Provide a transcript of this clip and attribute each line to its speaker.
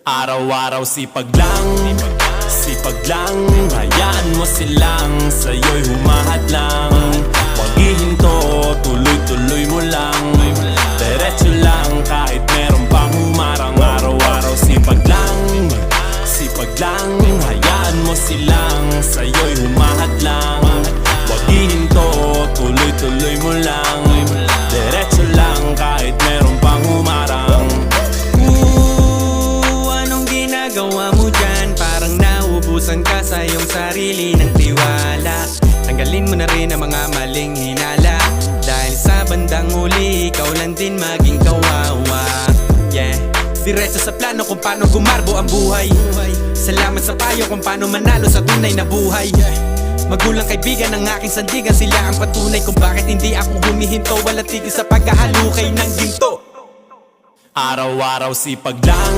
Speaker 1: Araw-araw sipag lang, sipag lang. Hayaan mo silang sa'yo'y humahadlang. Huwag ihinto, tuloy-tuloy mo lang. Diretso lang kahit meron pang humarang. Araw-araw sipag lang, sipag lang. Hayaan mo silang sa'yo'y humahadlang. Huwag ihinto, tuloy-tuloy mo lang. Diretso lang kahit meron pang humarang.
Speaker 2: Anong ginagawa mo dyan? Parang nauubusan ka sa iyong sarili ng tiwala. Tanggalin mo na rin ang mga maling hinala, dahil sa bandang huli ikaw lang din maging kawawa. Yeah, diretso sa plano kung paano gumarbo ang buhay. Salamat sa payo kung paano manalo sa tunay na buhay. Magulang kaibigan ng aking sandigan, sila ang patunay kung bakit hindi ako humihinto. Walang tigil sa paghahalukay ng ginto.
Speaker 1: Araw-araw sipag lang,